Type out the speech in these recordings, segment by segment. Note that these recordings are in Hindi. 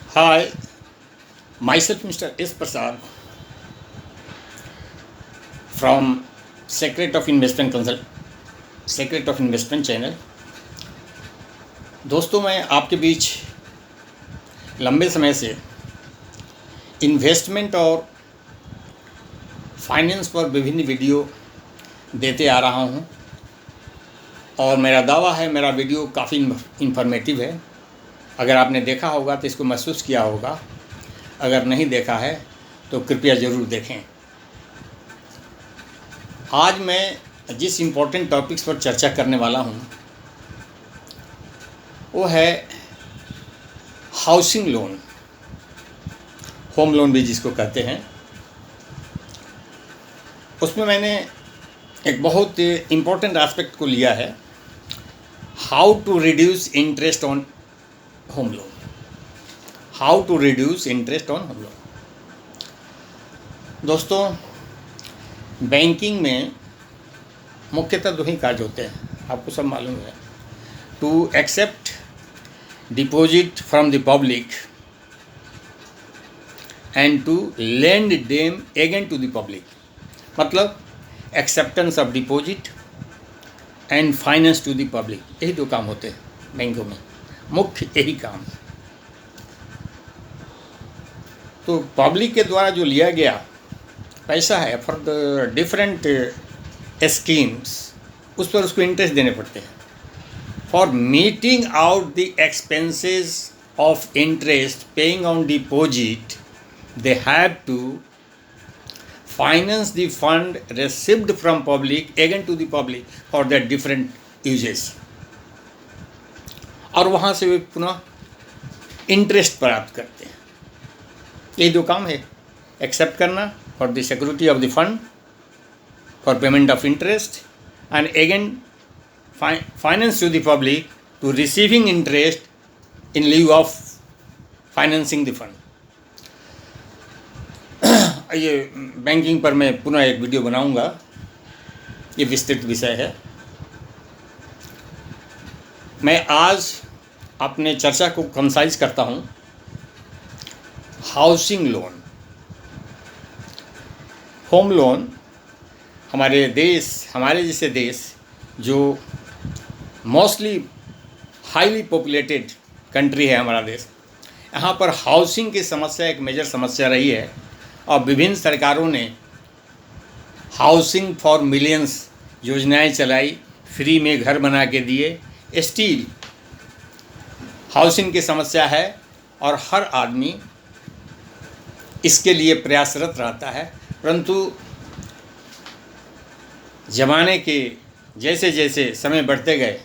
Hi, myself Mr. S. Prasad from Secret of Investment channel. दोस्तों, मैं आपके बीच लंबे समय से इन्वेस्टमेंट और फाइनेंस पर विभिन्न वीडियो देते आ रहा हूं और मेरा दावा है मेरा वीडियो काफ़ी इन्फॉर्मेटिव है। अगर आपने देखा होगा तो इसको महसूस किया होगा, अगर नहीं देखा है तो कृपया ज़रूर देखें। आज मैं जिस इम्पोर्टेंट टॉपिक्स पर चर्चा करने वाला हूं वो है हाउसिंग लोन, होम लोन भी जिसको कहते हैं। उसमें मैंने एक बहुत इम्पोर्टेंट एस्पेक्ट को लिया है, how to reduce interest on home loan. How to reduce interest on home loan. दोस्तों, बैंकिंग में मुख्यतः दो ही कार्य होते हैं, आपको सब मालूम है। To accept deposit from the public and to lend them again to the public. मतलब acceptance of deposit and finance to the public, यही दो काम होते हैं बैंकों में, मुख्य यही काम। तो पब्लिक के द्वारा जो लिया गया पैसा है फॉर द डिफरेंट स्कीम्स, उस पर उसको इंटरेस्ट देने पड़ते हैं। For meeting out the expenses of interest paying on deposit, they have to finance the fund received from public again to the public for that different uses, और वहाँ से वे पुनः इंटरेस्ट प्राप्त करते हैं। ये दो काम है, एक्सेप्ट करना for the security of the fund for payment of interest and again finance to the public to receiving interest in lieu of financing the fund. ये बैंकिंग पर मैं पुनः एक वीडियो बनाऊंगा, ये विस्तृत विषय है। मैं आज अपने चर्चा को कंसाइज करता हूं, हाउसिंग लोन। होम लोन हमारे जैसे देश जो मोस्टली हाईली पॉपुलेटेड कंट्री है हमारा देश, यहाँ पर हाउसिंग की समस्या एक मेजर समस्या रही है और विभिन्न सरकारों ने हाउसिंग फॉर मिलियंस योजनाएं चलाई, फ्री में घर बना के दिए। स्टिल हाउसिंग की समस्या है और हर आदमी इसके लिए प्रयासरत रहता है, परंतु ज़माने के जैसे जैसे समय बढ़ते गए,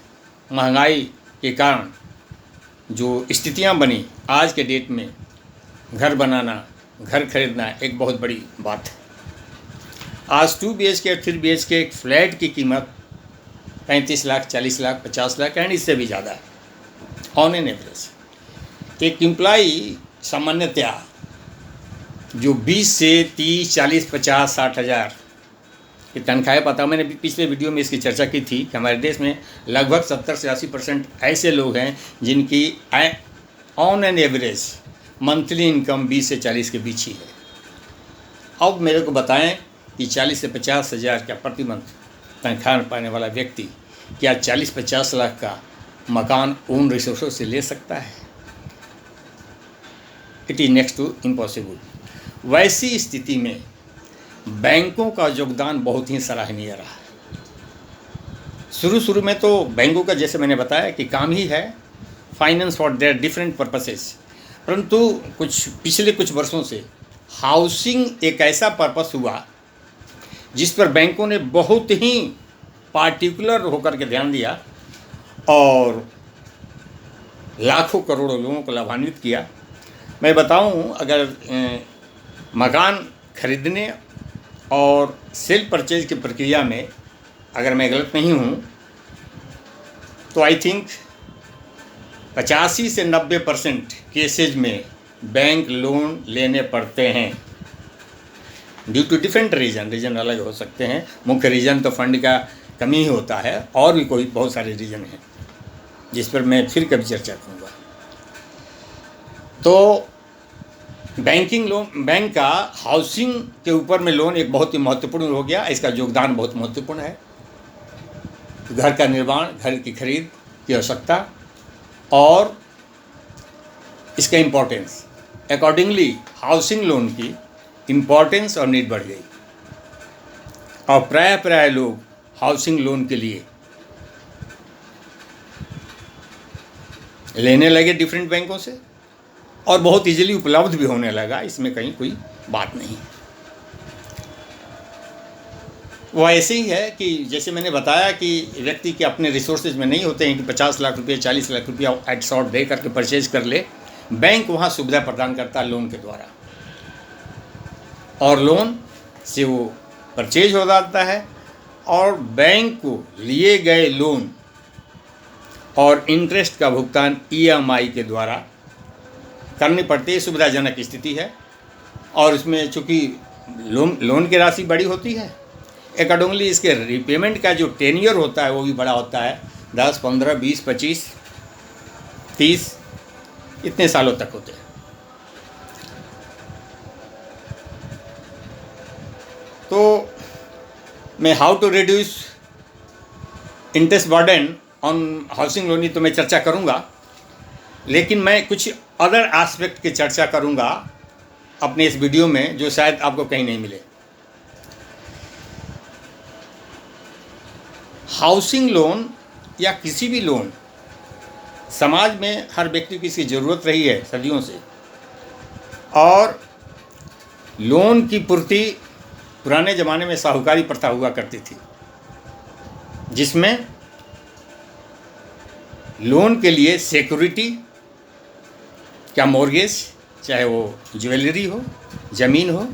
महंगाई के कारण जो स्थितियां बनी, आज के डेट में घर बनाना, घर खरीदना एक बहुत बड़ी बात है। आज 2 BHK और 3 BHK एक फ्लैट की कीमत 35 लाख, 40 लाख, 50 लाख एंड इससे भी ज़्यादा है ऑन एन एवरेज। एक एम्प्लॉई सामान्यतया जो 20 से 30, 40, 50, 60 हज़ार की तनख्वाहें, पता मैंने पिछले वीडियो में इसकी चर्चा की थी कि हमारे देश में लगभग 70 से 80% ऐसे लोग हैं जिनकी on an average monthly income 20 से 40 के बीच ही है। अब मेरे को बताएं कि 40 से 50 हज़ार का प्रति मंथ तनख्वाह पाने वाला व्यक्ति क्या 40-50 लाख का मकान ओन रिसोर्सों से ले सकता है? It is next to impossible. वैसी स्थिति में बैंकों का योगदान बहुत ही सराहनीय रहा। शुरू में तो बैंकों का, जैसे मैंने बताया, कि काम ही है finance for their different purposes, परंतु पिछले कुछ वर्षों से हाउसिंग एक ऐसा पर्पस हुआ जिस पर बैंकों ने बहुत ही पार्टिकुलर होकर के ध्यान दिया और लाखों करोड़ों लोगों को लाभान्वित किया। मैं बताऊं, अगर मकान खरीदने और सेल परचेज की प्रक्रिया में अगर मैं गलत नहीं हूं तो आई थिंक 85 से 90% केसेज में बैंक लोन लेने पड़ते हैं ड्यू टू डिफरेंट रीज़न अलग हो सकते हैं। मुख्य रीज़न तो फंड का कमी ही होता है, और भी कोई बहुत सारे रीज़न हैं जिस पर मैं फिर कभी चर्चा करूँगा। तो बैंकिंग लोन, बैंक का हाउसिंग के ऊपर में लोन एक बहुत ही महत्वपूर्ण हो गया। इसका योगदान बहुत महत्वपूर्ण है। घर का निर्माण, घर की खरीद की आवश्यकता और इसका इम्पोर्टेंस, अकॉर्डिंगली हाउसिंग लोन की इम्पोर्टेंस और नीड बढ़ गई और प्राय लोग हाउसिंग लोन के लिए लेने लगे डिफरेंट बैंकों से और बहुत इजीली उपलब्ध भी होने लगा। इसमें कहीं कोई बात नहीं है। वो ऐसे ही है कि जैसे मैंने बताया कि व्यक्ति के अपने रिसोर्सेज में नहीं होते हैं कि 50 लाख रुपये 40 लाख रुपया एट शॉर्ट दे करके परचेज कर ले। बैंक वहाँ सुविधा प्रदान करता है लोन के द्वारा और लोन से वो परचेज हो जाता है और बैंक को लिए गए लोन और इंटरेस्ट का भुगतान EMI के द्वारा करनी पड़ती है। सुविधाजनक स्थिति है और इसमें चूँकि लोन की राशि बड़ी होती है, अकॉर्डिंगली इसके रिपेमेंट का जो टेन्योर होता है वो भी बड़ा होता है। 10, 15, 20, 25, 30 इतने सालों तक होते हैं। तो मैं how to reduce interest burden on housing loan तो मैं चर्चा करूंगा, लेकिन मैं कुछ अदर एस्पेक्ट की चर्चा करूंगा अपने इस वीडियो में जो शायद आपको कहीं नहीं मिले। हाउसिंग लोन या किसी भी लोन समाज में हर व्यक्ति की इसकी ज़रूरत रही है सदियों से और लोन की पूर्ति पुराने ज़माने में साहूकारी प्रथा हुआ करती थी, जिसमें लोन के लिए सिक्योरिटी क्या मॉर्गेज, चाहे वो ज्वेलरी हो, ज़मीन हो,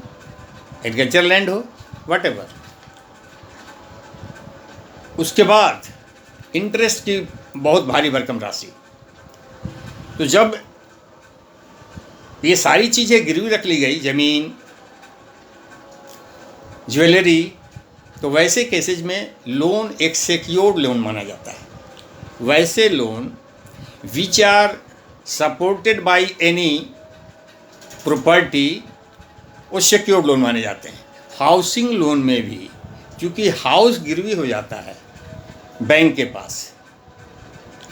एग्रीकल्चर लैंड हो, व्हाटएवर। उसके बाद इंटरेस्ट की बहुत भारी भरकम राशि। तो जब ये सारी चीज़ें गिरवी रख ली गई, ज़मीन, ज्वेलरी, तो वैसे केसेज में लोन एक सिक्योर्ड लोन माना जाता है। वैसे loan which are supported by any property वो सिक्योर्ड लोन माने जाते हैं। हाउसिंग लोन में भी क्योंकि हाउस गिरवी हो जाता है बैंक के पास,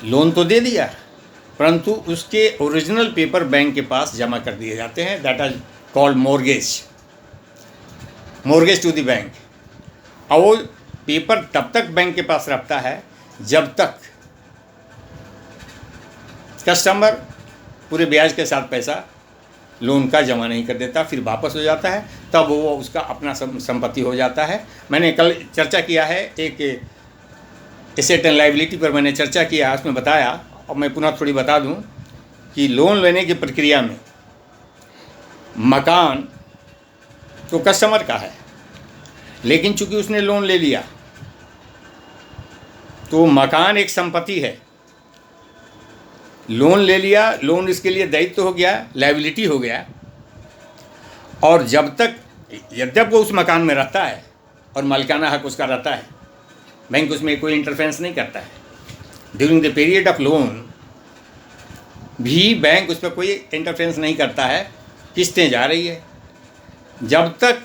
लोन तो दे दिया परंतु उसके ओरिजिनल पेपर बैंक के पास जमा कर दिए जाते हैं। That are called mortgage to the bank. और वो पेपर तब तक बैंक के पास रखता है जब तक कस्टमर पूरे ब्याज के साथ पैसा लोन का जमा नहीं कर देता, फिर वापस हो जाता है, तब वो उसका अपना संपत्ति हो जाता है। मैंने कल चर्चा किया है एक एसेट एंड लायबिलिटी पर, मैंने चर्चा किया, उसमें बताया और मैं पुनः थोड़ी बता दूं कि लोन लेने की प्रक्रिया में मकान तो कस्टमर का है, लेकिन चूंकि उसने लोन ले लिया तो मकान एक संपत्ति है। लोन ले लिया, लोन इसके लिए दायित्व हो गया, लायबिलिटी हो गया। और जब तक यद्यप वो उस मकान में रहता है और मालिकाना हक उसका रहता है, बैंक उसमें कोई इंटरफेरेंस नहीं करता है। During the period of loan भी बैंक उस पर कोई इंटरफेरेंस नहीं करता है। किस्तें जा रही है, जब तक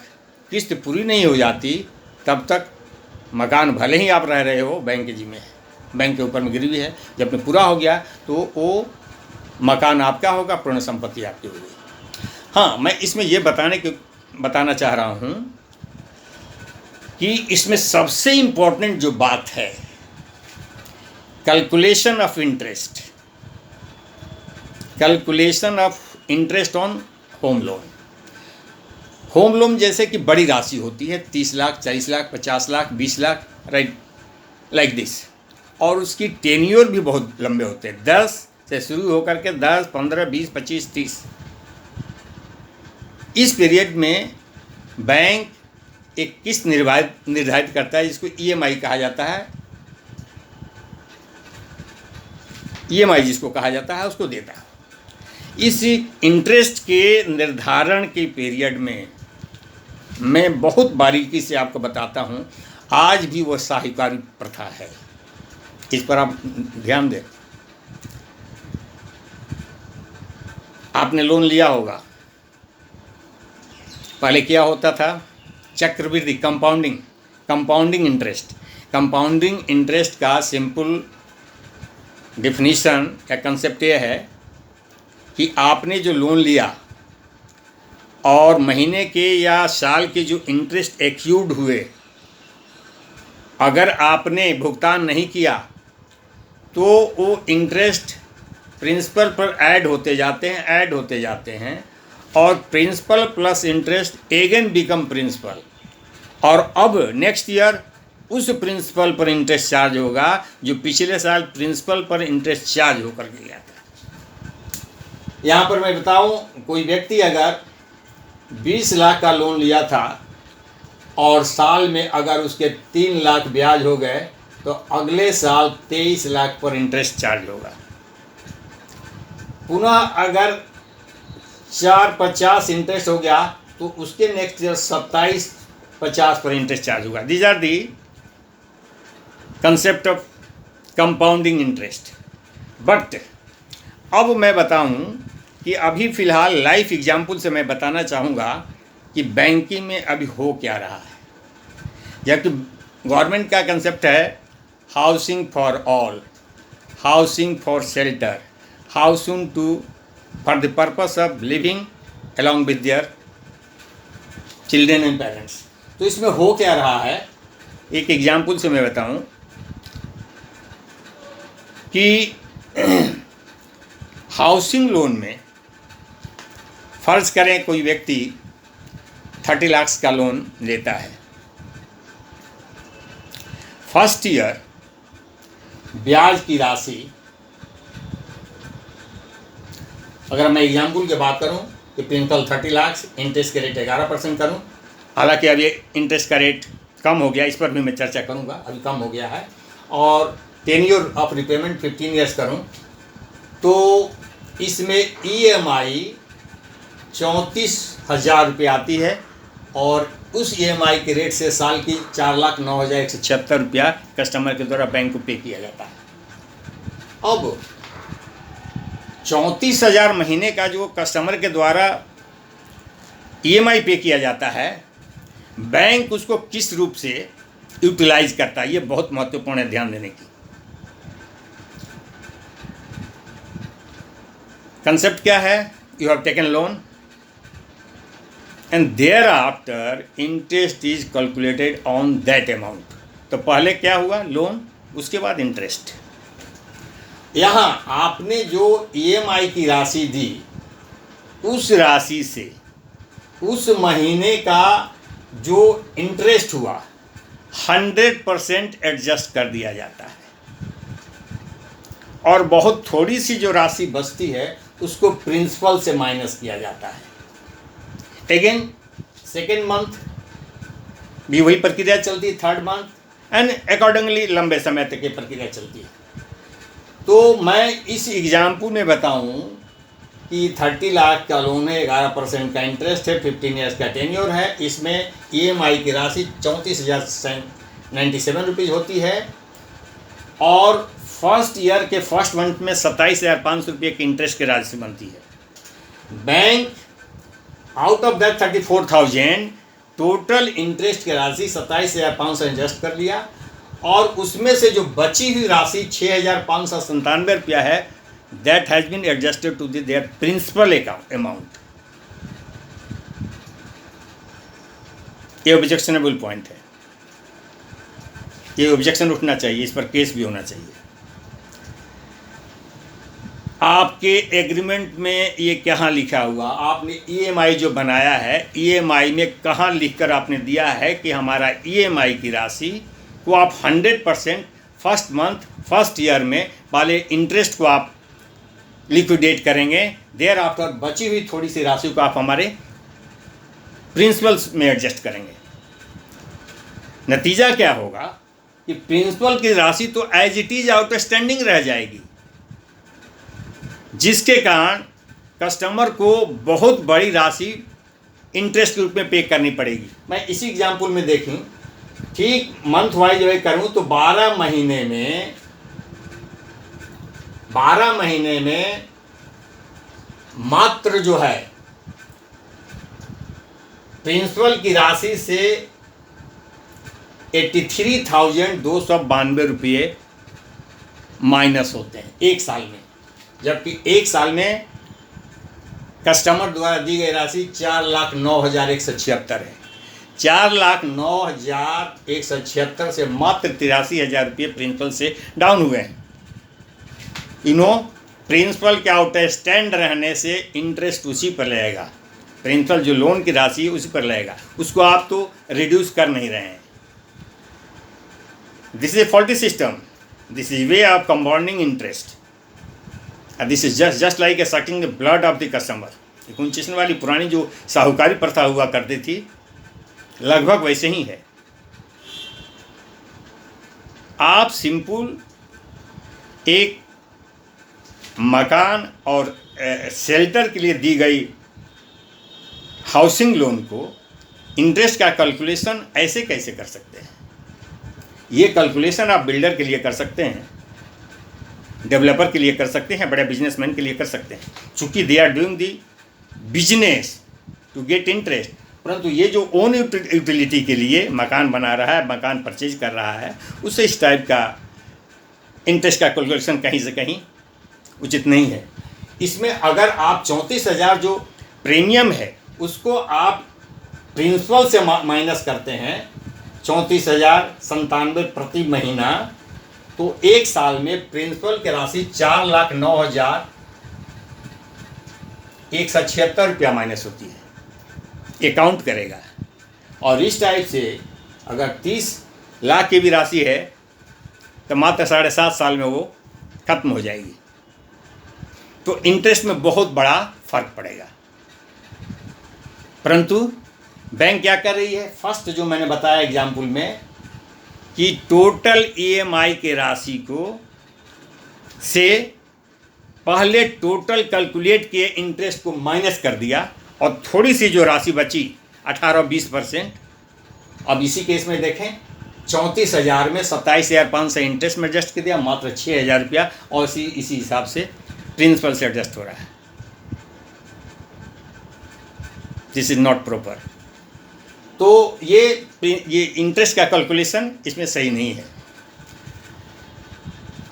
किस्त पूरी नहीं हो जाती तब तक मकान भले ही आप रह रहे हो बैंक के जिम्मे है, बैंक के ऊपर में गिरवी है। जब पूरा हो गया तो वो मकान आपका होगा, पूर्ण संपत्ति आपकी होगी। हाँ, मैं इसमें ये बताना चाह रहा हूँ कि इसमें सबसे इम्पोर्टेंट जो बात है calculation of interest on home loan. Home loan जैसे कि बड़ी राशि होती है, 30 lakh, 40 lakh, 50 lakh, 20 lakh, right, like this. और उसकी टेन्योर भी बहुत लंबे होते हैं, 10 से शुरू होकर के 10, 15, 20, 25, 30। इस पीरियड में बैंक एक किस्त निर्धारित करता है जिसको EMI कहा जाता है। EMI जिसको कहा जाता है उसको देता है। इस इंटरेस्ट के निर्धारण के पीरियड में मैं बहुत बारीकी से आपको बताता हूँ। आज भी वह साहूकारी प्रथा है, इस पर आप ध्यान दें। आपने लोन लिया होगा पहले क्या होता था? चक्रवृद्धि, कंपाउंडिंग इंटरेस्ट। कंपाउंडिंग इंटरेस्ट का सिंपल डिफिनीशन या कंसेप्ट यह है कि आपने जो लोन लिया और महीने के या साल के जो इंटरेस्ट एक्यूड हुए, अगर आपने भुगतान नहीं किया तो वो इंटरेस्ट प्रिंसिपल पर ऐड होते जाते हैं और principal plus interest again become principal, और अब नेक्स्ट ईयर उस प्रिंसिपल पर इंटरेस्ट चार्ज होगा जो पिछले साल प्रिंसिपल पर इंटरेस्ट चार्ज होकर के गया था। यहाँ पर मैं बताऊँ, कोई व्यक्ति अगर 20 लाख का लोन लिया था और साल में अगर उसके 3 लाख ब्याज हो गए तो अगले साल 23 लाख पर इंटरेस्ट चार्ज होगा। पुनः अगर 450 इंटरेस्ट हो गया तो उसके नेक्स्ट ईयर 2750 पर इंटरेस्ट चार्ज होगा। These are the concept of compounding interest. But अब मैं बताऊं कि अभी फ़िलहाल लाइफ एग्जाम्पल से मैं बताना चाहूँगा कि बैंकिंग में अभी हो क्या रहा है। जबकि गवर्नमेंट का कंसेप्ट है housing for all, housing for shelter, housing for the purpose of living along with their children and parents. तो इसमें हो क्या रहा है, एक एग्जाम्पल से मैं बताऊं कि हाउसिंग लोन में फ़र्ज़ करें कोई व्यक्ति 30 लाख का लोन लेता है। फर्स्ट ईयर ब्याज की राशि, अगर मैं एग्जाम्पल की बात करूं कि प्रिंसिपल 30 लाख, इंटरेस्ट के रेट 11% करूं, हालांकि अब ये इंटरेस्ट का रेट कम हो गया, इस पर भी मैं चर्चा करूंगा, अभी कम हो गया है, और टेन्योर ऑफ रिपेमेंट 15 ईयर्स करूं तो इसमें EMI 34,000 रुपये आती है और उस EMI के रेट से साल की 4,09,176 रुपया कस्टमर के द्वारा बैंक को पे किया जाता है। अब 34,000 महीने का जो कस्टमर के द्वारा EMI पे किया जाता है, बैंक उसको किस रूप से यूटिलाइज करता है, ये बहुत महत्वपूर्ण है ध्यान देने की। कंसेप्ट क्या है? You have taken loan and thereafter interest is calculated on that amount. तो पहले क्या हुआ? लोन, उसके बाद इंटरेस्ट। यहाँ आपने जो EMI की राशि दी, उस राशि से उस महीने का जो इंटरेस्ट हुआ 100% एडजस्ट कर दिया जाता है, और बहुत थोड़ी सी जो राशि बचती है उसको प्रिंसिपल से माइनस किया जाता है। अगेन सेकेंड मंथ भी वही प्रक्रिया चलती है, थर्ड मंथ एंड अकॉर्डिंगली लंबे समय तक ये प्रक्रिया चलती है। तो मैं इस एग्जाम्पल में बताऊं कि 30 लाख का लोन है, 11% का इंटरेस्ट है, 15 ईयर्स का टेन्योर है, इसमें EMI की राशि 34,097 रुपीज़ होती है और फर्स्ट ईयर के फर्स्ट मंथ में 27,500 रुपये की इंटरेस्ट की राशि बनती है। Bank out of that 34,000 total interest की राशि 27,500 एडजस्ट कर लिया और उसमें से जो बची हुई राशि 6,597 रुपया है, that has been adjusted to their principal amount. ये ऑब्जेक्शनेबल पॉइंट है, ये ऑब्जेक्शन उठना चाहिए, इस पर केस भी होना चाहिए। आपके एग्रीमेंट में ये कहाँ लिखा हुआ? आपने EMI जो बनाया है, EMI में कहाँ लिखकर आपने दिया है कि हमारा EMI की राशि को आप 100% फर्स्ट मंथ फर्स्ट ईयर में वाले इंटरेस्ट को आप लिक्विडेट करेंगे, देयर आफ्टर बची हुई थोड़ी सी राशि को आप हमारे प्रिंसिपल्स में एडजस्ट करेंगे। नतीजा क्या होगा कि प्रिंसिपल की राशि तो एज इट इज आउटस्टैंडिंग रह जाएगी, जिसके कारण कस्टमर को बहुत बड़ी राशि इंटरेस्ट के रूप में पे करनी पड़ेगी। मैं इसी एग्जाम्पल में देखूं, ठीक मंथ वाइज अगर करूं तो 12 महीने में मात्र जो है प्रिंसिपल की राशि से 83,292 रुपये माइनस होते हैं एक साल में, जबकि एक साल में कस्टमर द्वारा दी गई राशि 4,09,176 है। 4,09,176 से मात्र 83,000 रुपये प्रिंसिपल से डाउन हुए हैं। प्रिंसिपल के आउटस्टैंड रहने से इंटरेस्ट उसी पर लगेगा। प्रिंसिपल जो लोन की राशि है उसी पर लगेगा, उसको आप तो रिड्यूस कर नहीं रहे हैं। This is a faulty system, this is way of compounding interest, this is just like a sucking the blood of the customer. 19 वाली पुरानी जो साहूकारी प्रथा हुआ करती थी, लगभग वैसे ही है। आप सिंपल एक मकान और शेल्टर के लिए दी गई हाउसिंग लोन को इंटरेस्ट का कैलकुलेशन ऐसे कैसे कर सकते हैं? ये कैलकुलेशन आप बिल्डर के लिए कर सकते हैं, डेवलपर के लिए कर सकते हैं, बड़े बिजनेसमैन के लिए कर सकते हैं, चूँकि they are doing the business to get interest. परंतु ये जो ओन यूटिलिटी के लिए मकान बना रहा है, मकान परचेज कर रहा है, उससे इस टाइप का इंटरेस्ट का कैलकुलेशन कहीं से कहीं उचित नहीं है। इसमें अगर आप 34,000 जो प्रीमियम है उसको आप प्रिंसिपल से माइनस करते हैं 34,097 प्रति महीना, तो एक साल में प्रिंसिपल की राशि 4,09,176 रुपया माइनस होती है, ये काउंट करेगा। और इस टाइप से अगर 30 लाख की भी राशि है तो मात्र 7.5 साल में वो खत्म हो जाएगी। तो इंटरेस्ट में बहुत बड़ा फर्क पड़ेगा। परंतु बैंक क्या कर रही है? फर्स्ट जो मैंने बताया एग्जाम्पल में कि टोटल ईएमआई के राशि को से पहले टोटल कैलकुलेट किए इंटरेस्ट को माइनस कर दिया और थोड़ी सी जो राशि बची 18-20%, अब इसी केस में देखें 34,000 में 27,500 इंटरेस्ट में एडजस्ट कर दिया, मात्र 6,000 रुपया और इसी हिसाब से प्रिंसिपल से एडजस्ट हो रहा है। This is not proper. तो ये इंटरेस्ट का कैलकुलेशन इसमें सही नहीं है।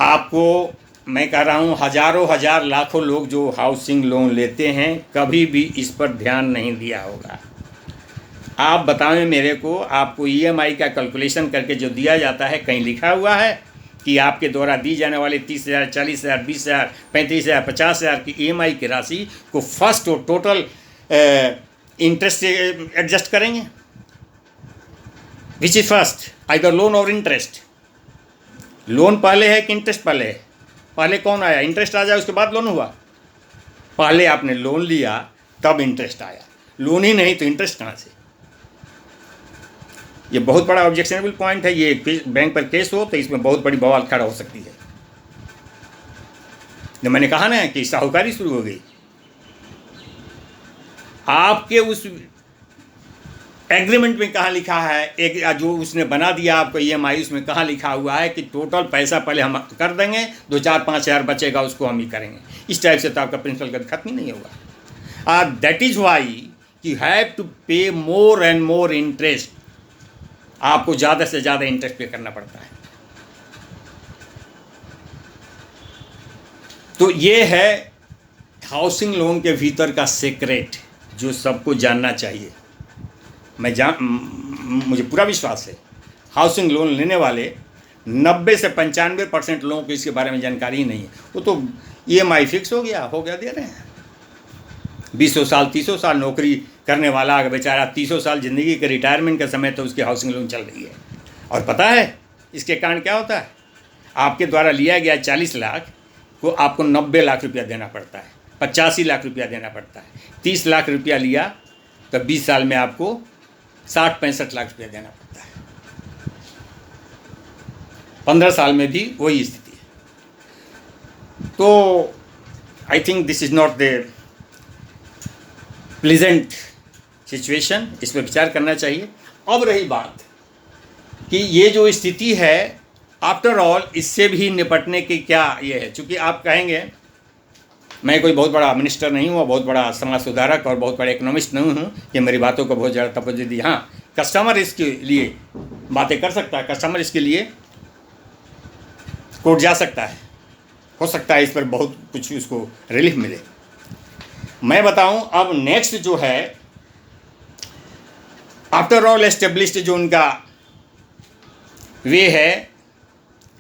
आपको मैं कह रहा हूँ हजारों हजार लाखों लोग जो हाउसिंग लोन लेते हैं कभी भी इस पर ध्यान नहीं दिया होगा। आप बताएं मेरे को, आपको ईएमआई का कैलकुलेशन करके जो दिया जाता है कहीं लिखा हुआ है कि आपके द्वारा दी जाने वाली 30,000, 40,000, 20,000, 35,000, 50,000 की ईएमआई की राशि को फर्स्ट और टोटल इंटरेस्ट से एडजस्ट करेंगे? Which is first, either loan और इंटरेस्ट? लोन पहले है कि इंटरेस्ट पहले है? पहले कौन आया? इंटरेस्ट आ जाए उसके बाद लोन हुआ? पहले आपने लोन लिया तब इंटरेस्ट आया, लोन ही नहीं तो इंटरेस्ट कहाँ से? ये बहुत बड़ा ऑब्जेक्शनेबल पॉइंट है। ये बैंक पर केस हो तो इसमें बहुत बड़ी बवाल खड़ा हो सकती है। जो मैंने कहा ना कि साहूकारी शुरू हो गई। आपके उस एग्रीमेंट में कहाँ लिखा है, एक जो उसने बना दिया आपको ईएमआई, उसमें कहाँ लिखा हुआ है कि टोटल पैसा पहले हम कर देंगे, 2-4-5 हज़ार बचेगा उसको हम ही करेंगे? इस टाइप से तो आपका प्रिंसिपल कभी खत्म ही नहीं होगा। That is why you have to pay more and more interest. आपको ज़्यादा से ज़्यादा इंटरेस्ट पे करना पड़ता है। तो ये है हाउसिंग लोन के भीतर का सीक्रेट जो सबको जानना चाहिए। मुझे पूरा विश्वास है हाउसिंग लोन लेने वाले 90 से 95% लोगों को इसके बारे में जानकारी ही नहीं है। वो तो ईएमआई फिक्स हो गया दे रहे हैं। 20 साल 30 साल नौकरी करने वाला अगर बेचारा 30 साल ज़िंदगी के रिटायरमेंट के समय तो उसकी हाउसिंग लोन चल रही है। और पता है इसके कारण क्या होता है? आपके द्वारा लिया गया 40 लाख को आपको 90 लाख रुपया देना पड़ता है, 85 लाख रुपया देना पड़ता है। 30 लाख रुपया लिया तो 20 साल में आपको 60-65 लाख रुपया देना पड़ता है। 15 साल में भी वही स्थिति है। तो I think this is not the pleasant situation, इस पर विचार करना चाहिए। अब रही बात कि ये जो स्थिति है आफ्टर ऑल इससे भी निपटने की क्या ये है, चूँकि आप कहेंगे मैं कोई बहुत बड़ा मिनिस्टर नहीं हूँ, बहुत बड़ा समाज सुधारक और बहुत बड़ा इकोनॉमिस्ट नहीं हूँ कि मेरी बातों को बहुत ज़्यादा तवज्जो दी। हाँ, कस्टमर इसके लिए बातें कर सकता है, कस्टमर इसके लिए कोर्ट जा सकता है, हो सकता है इस पर बहुत कुछ उसको रिलीफ मिले। मैं बताऊं अब नेक्स्ट जो है, आफ्टर ऑल एस्टेब्लिश्ड जो उनका वे है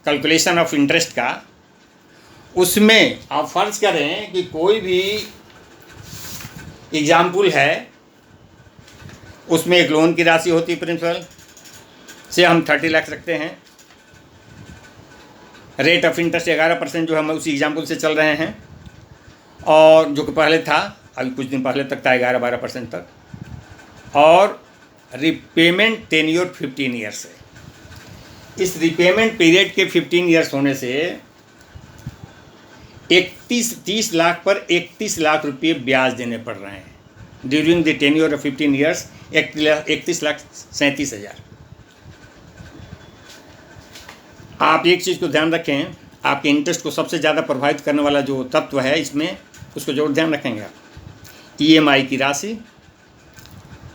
कैलकुलेशन ऑफ इंटरेस्ट का, उसमें आप फर्ज करें कि कोई भी एग्जाम्पल है, उसमें एक लोन की राशि होती है प्रिंसिपल से, हम 30 लाख रखते हैं, रेट ऑफ इंटरेस्ट 11% जो हम उसी एग्जाम्पल से चल रहे हैं, और जो कि पहले था, अभी कुछ दिन पहले तक था 11-12% तक, और रिपेमेंट टेन्योर 15 ईयर्स है। इस रिपेमेंट पीरियड के 15 ईयर्स होने से 30 लाख पर 31 लाख रुपये ब्याज देने पड़ रहे हैं। During the tenure of 15 years 31,37,000। आप एक चीज़ को ध्यान रखें, आपके इंटरेस्ट को सबसे ज़्यादा प्रभावित करने वाला जो तत्व है इसमें, उसको जरूर ध्यान रखेंगे आप, EMI की राशि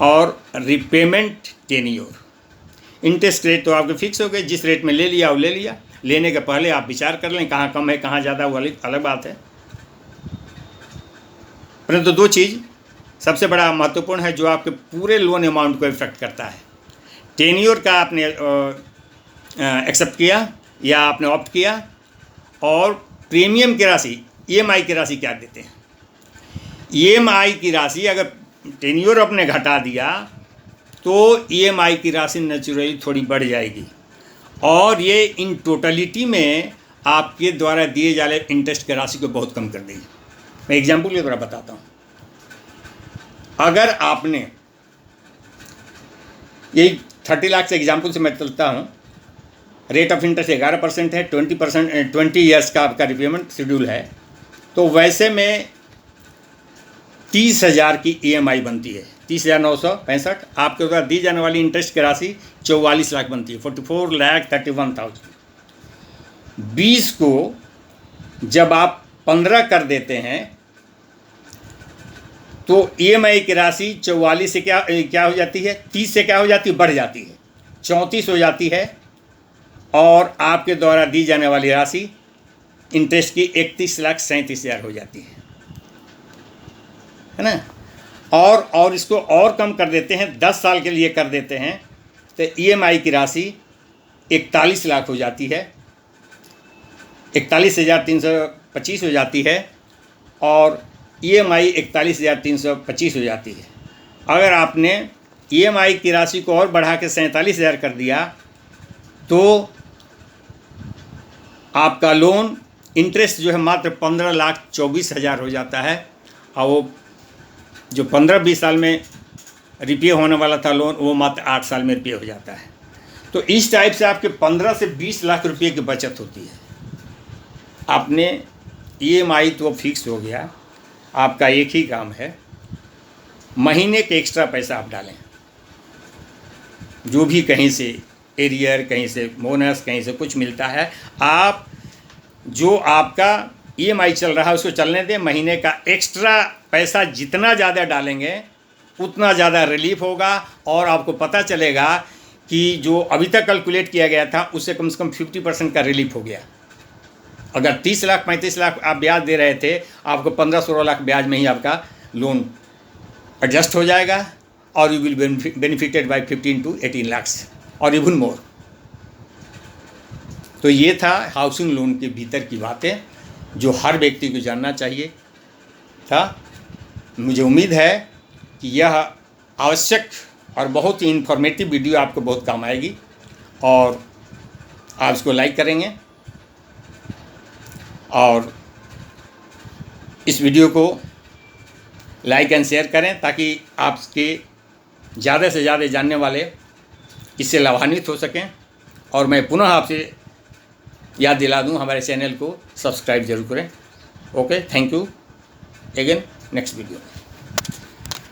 और रिपेमेंट टेन्योर। इंटरेस्ट रेट तो आपके फिक्स हो गए, जिस रेट में ले लिया वो ले लिया, लेने के पहले आप विचार कर लें कहाँ कम है कहाँ ज़्यादा, वो अलग बात है। परंतु दो चीज़ सबसे बड़ा महत्वपूर्ण है जो आपके पूरे लोन अमाउंट को इफेक्ट करता है। टेन्योर का आपने एक्सेप्ट किया या आपने ऑप्ट किया, और प्रीमियम की राशि EMI की राशि क्या देते हैं। EMI की राशि अगर टेन्योर आपने घटा दिया तो EMI की राशि नेचुरली थोड़ी बढ़ जाएगी, और ये इन टोटलिटी में आपके द्वारा दिए जा रहे इंटरेस्ट की राशि को बहुत कम कर देगी। मैं एग्जाम्पल के द्वारा बताता हूँ। अगर आपने ये 30 लाख से एग्जाम्पल से मैं चलता हूँ, रेट ऑफ इंटरेस्ट 11% है, 20 ईयर्स का आपका रिपेमेंट शेड्यूल है, तो वैसे में 30,000 की EMI बनती है, 30,965। आपके द्वारा दी जाने वाली इंटरेस्ट की राशि 44 लाख बनती है, 44,31,000। 20 को जब आप 15 कर देते हैं तो EMI की राशि 44 से क्या हो जाती है, 30 से क्या हो जाती है, बढ़ जाती है, 34 हो जाती है, और आपके द्वारा दी जाने वाली राशि इंटरेस्ट की 31,37,000 हो जाती है ना। और इसको और कम कर देते हैं, 10 साल के लिए कर देते हैं, तो EMI की राशि 41 लाख हो जाती है, 41,325 हो जाती है, और EMI 41,325 हो जाती है। अगर आपने EMI की राशि को और बढ़ा के 47,000 कर दिया तो आपका लोन इंटरेस्ट जो है मात्र 15,24,000 हो जाता है, और वो जो 15-20 साल में रिपे होने वाला था लोन, वो मात्र 8 साल में रिपे हो जाता है। तो इस टाइप से आपके 15 से 20 लाख रुपये की बचत होती है। आपने EMI तो फिक्स हो गया, आपका एक ही काम है, महीने के एक्स्ट्रा पैसा आप डालें, जो भी कहीं से एरियर, कहीं से बोनस, कहीं से कुछ मिलता है, आप जो आपका EMI चल रहा है उसको चलने दें। महीने का एक्स्ट्रा पैसा जितना ज़्यादा डालेंगे उतना ज़्यादा रिलीफ होगा, और आपको पता चलेगा कि जो अभी तक कैलकुलेट किया गया था उससे कम से कम 50% का रिलीफ हो गया। अगर 30 लाख 35 लाख आप ब्याज दे रहे थे, आपको 15-16 लाख ब्याज में ही आपका लोन एडजस्ट हो जाएगा, और you will benefited bye 15 to 18 lakhs और इवन मोर। तो ये था हाउसिंग लोन के भीतर की बातें जो हर व्यक्ति को जानना चाहिए था। मुझे उम्मीद है कि यह आवश्यक और बहुत ही इन्फॉर्मेटिव वीडियो आपको बहुत काम आएगी, और आप इसको लाइक करेंगे और इस वीडियो को लाइक एंड शेयर करें, ताकि आपके ज़्यादा से ज़्यादा जानने वाले इससे लाभान्वित हो सकें। और मैं पुनः आपसे याद दिला दूं, हमारे चैनल को सब्सक्राइब जरूर करें। Okay, thank you again, next video.